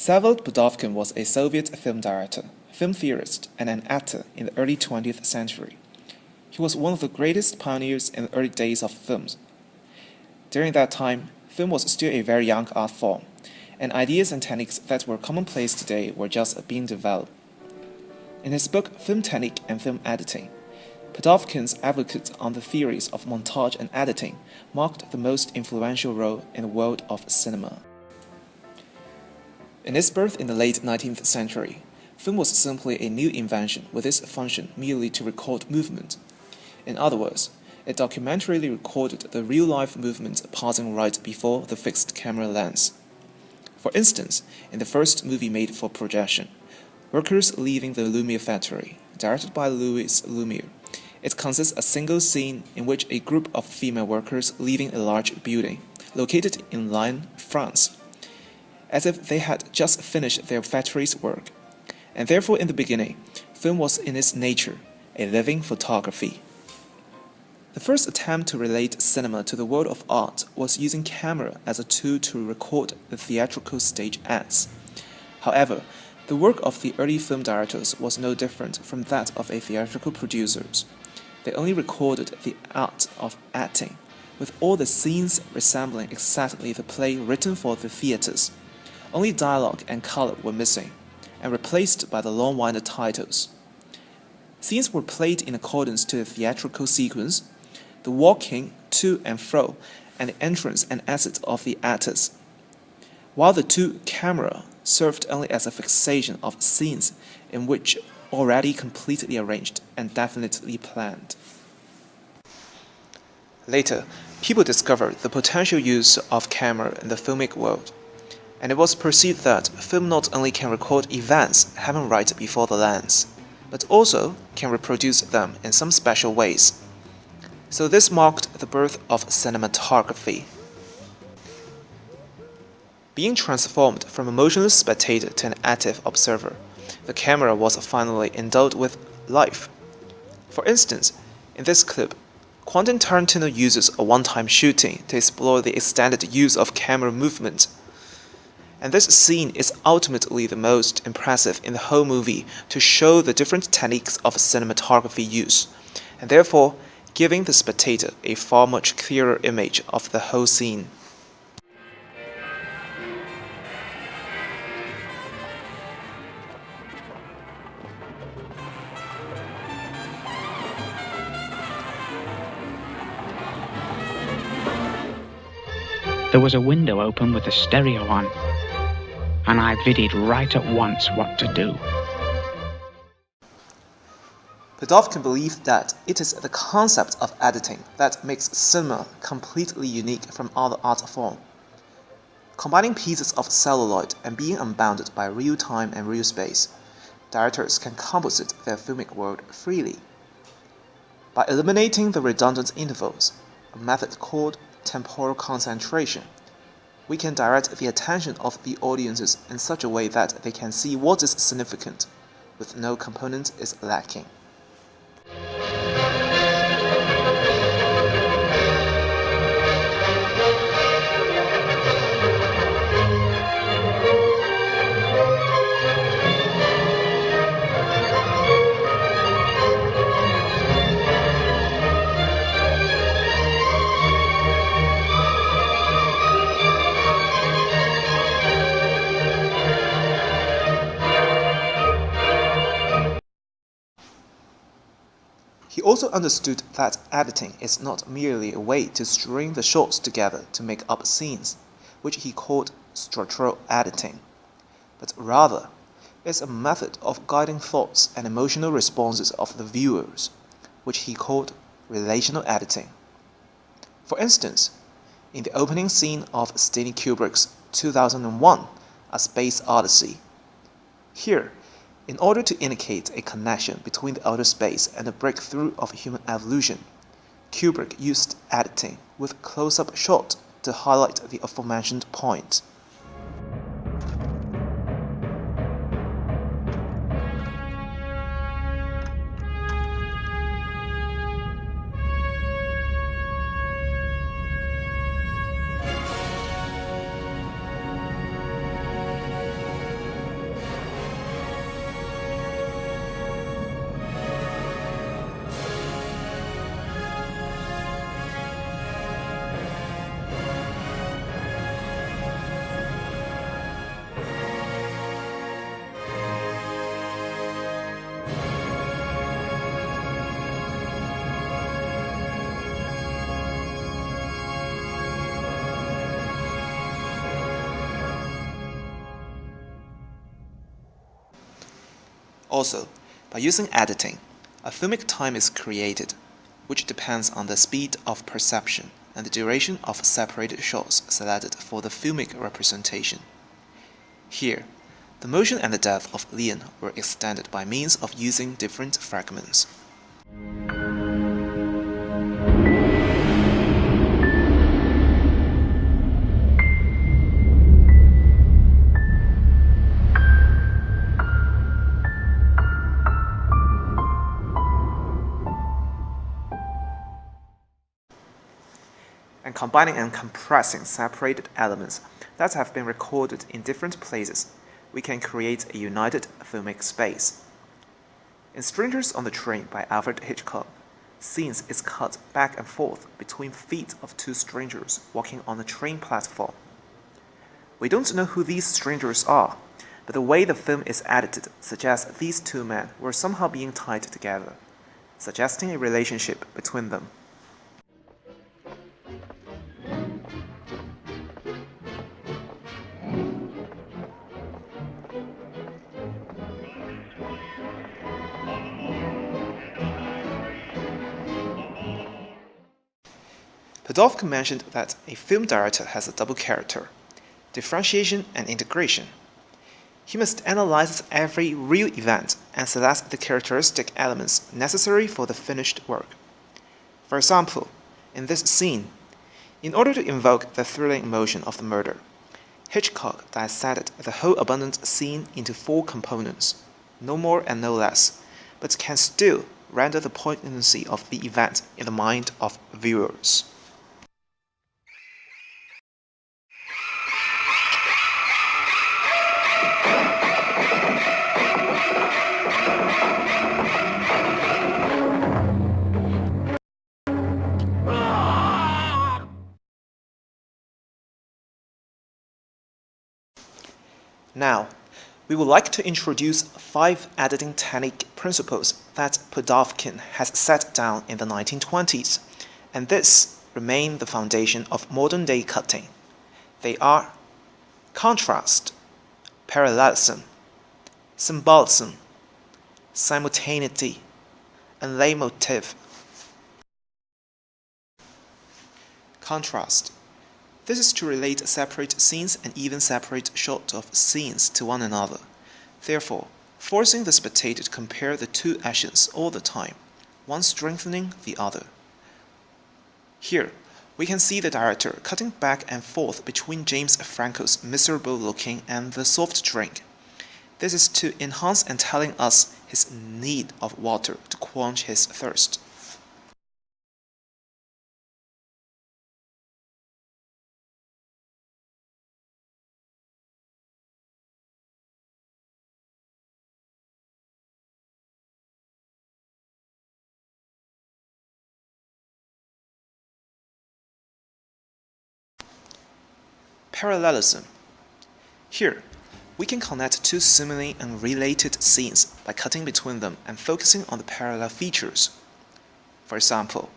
Vsevolod Budovkin was a Soviet film director, film theorist, and an actor in the early 20th century. He was one of the greatest pioneers in the early days of films. During that time, film was still a very young art form, and ideas and techniques that were commonplace today were just being developed. In his book Film Technique and Film Editing, Budovkin's advocate on the theories of montage and editing marked the most influential role in the world of cinema. In its birth in the late 19th century, film was simply a new invention with its function merely to record movement. In other words, it documentarily recorded the real-life movement passing right before the fixed camera lens. For instance, in the first movie made for projection, Workers Leaving the Lumiere Factory, directed by Louis Lumiere, it consists of a single scene in which a group of female workers leaving a large building, located in Lyon, France, as if they had just finished their factory's work, and therefore in the beginning, film was in its nature a living photography. The first attempt to relate cinema to the world of art was using camera as a tool to record the theatrical stage acts. However, the work of the early film directors was no different from that of a theatrical producers. They only recorded the art of acting, with all the scenes resembling exactly the play written for the theaters. Only dialogue and color were missing, and replaced by the long-winded titles. Scenes were played in accordance to the theatrical sequence, the walking to and fro, and the entrance and exit of the actors, while the two camera served only as a fixation of scenes in which already completely arranged and definitely planned. Later, people discovered the potential use of camera in the filmic world, and it was perceived that film not only can record events happening right before the lens, but also can reproduce them in some special ways. So this marked the birth of cinematography. Being transformed from a motionless spectator to an active observer, the camera was finally endowed with life. For instance, in this clip, Quentin Tarantino uses a one-time shooting to explore the extended use of camera movement. And this scene is ultimately the most impressive in the whole movie to show the different techniques of cinematography use, and therefore giving the spectator a far much clearer image of the whole scene. There was a window open with the stereo on, and I viddied right at once what to do. Budovkin believed that it is the concept of editing that makes cinema completely unique from other art forms. Combining pieces of celluloid and being unbounded by real time and real space, directors can composite their filmic world freely. By eliminating the redundant intervals, a method called temporal concentration, we can direct the attention of the audiences in such a way that they can see what is significant, with no component is lacking. He also understood that editing is not merely a way to string the shots together to make up scenes, which he called structural editing, but rather is a method of guiding thoughts and emotional responses of the viewers, which he called relational editing. For instance, in the opening scene of Stanley Kubrick's 2001, A Space Odyssey, here, in order to indicate a connection between the outer space and the breakthrough of human evolution, Kubrick used editing with close-up shot to highlight the aforementioned point. Also, by using editing, a filmic time is created, which depends on the speed of perception and the duration of separated shots selected for the filmic representation. Here, the motion and the depth of Leon were extended by means of using different fragments. And combining and compressing separated elements that have been recorded in different places, we can create a united filmic space. In Strangers on the Train by Alfred Hitchcock, scenes is cut back and forth between feet of two strangers walking on a train platform. We don't know who these strangers are, but the way the film is edited suggests these two men were somehow being tied together, suggesting a relationship between them. Podolsky mentioned that a film director has a double character, differentiation and integration. He must analyze every real event and select the characteristic elements necessary for the finished work. For example, in this scene, in order to invoke the thrilling emotion of the murder, Hitchcock dissected the whole abundant scene into 4 components, no more and no less, but can still render the poignancy of the event in the mind of viewers. Now, we would like to introduce 5 editing technique principles that Podolsky has set down in the 1920s, and this remain the foundation of modern-day cutting. They are contrast, parallelism, symbolism, simultaneity, and leitmotif. Contrast. This is to relate separate scenes and even separate shots of scenes to one another, therefore forcing the spectator to compare the 2 actions all the time, one strengthening the other. Here, we can see the director cutting back and forth between James Franco's miserable looking and the soft drink. This is to enhance and telling us his need of water to quench his thirst. Parallelism. Here, we can connect 2 seemingly unrelated scenes by cutting between them and focusing on the parallel features. For example,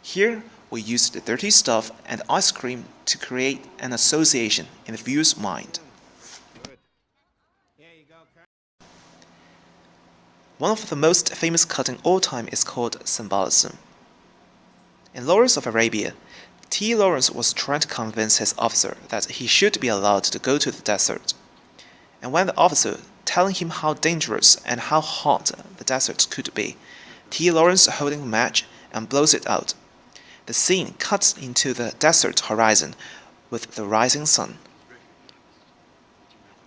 here we use the dirty stuff and ice cream to create an association in the viewer's mind. One of the most famous cut in all time is called symbolism. In Lawrence of Arabia, T. Lawrence was trying to convince his officer that he should be allowed to go to the desert. And when the officer telling him how dangerous and how hot the desert could be, T. Lawrence holding a match and blows it out. The scene cuts into the desert horizon with the rising sun.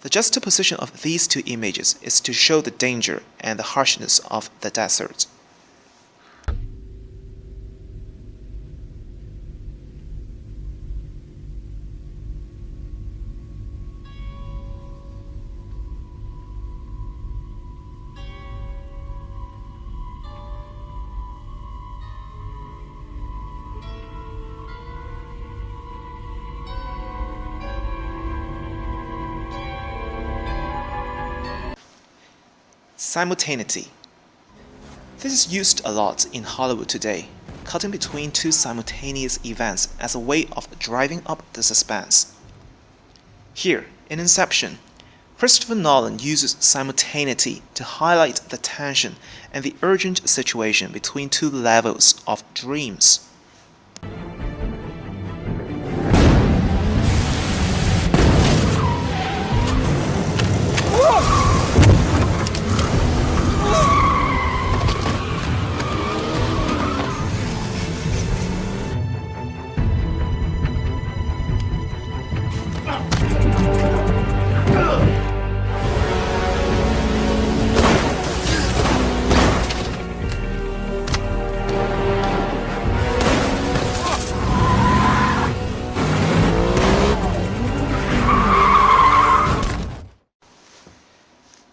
The juxtaposition of these 2 images is to show the danger and the harshness of the desert. Simultaneity. This is used a lot in Hollywood today, cutting between 2 simultaneous events as a way of driving up the suspense. Here, in Inception, Christopher Nolan uses simultaneity to highlight the tension and the urgent situation between two levels of dreams.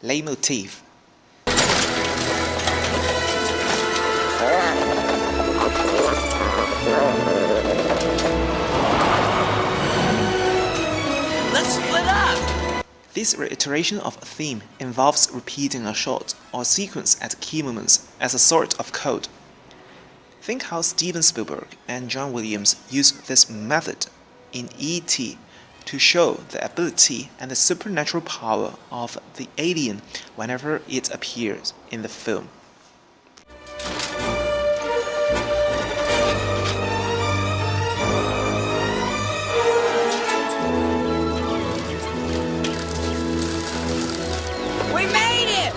Leitmotif. Let's split up! This reiteration of a theme involves repeating a shot or sequence at key moments as a sort of code. Think how Steven Spielberg and John Williams used this method in E.T. to show the ability and the supernatural power of the alien whenever it appears in the film. We made it!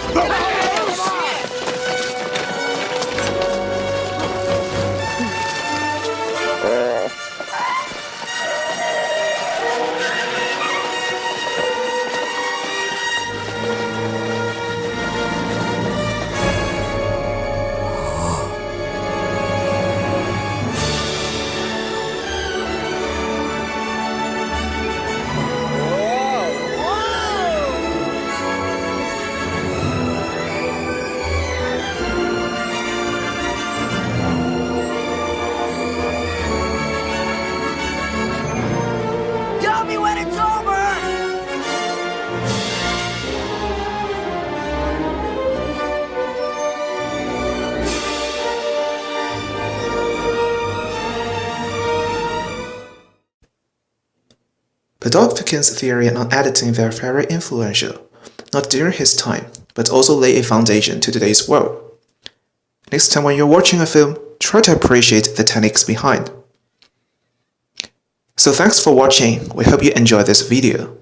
Tell me when it's over! Podolphin's theory on editing were very influential, not during his time, but also lay a foundation to today's world. Next time when you're watching a film, try to appreciate the techniques behind. So thanks for watching, we hope you enjoyed this video.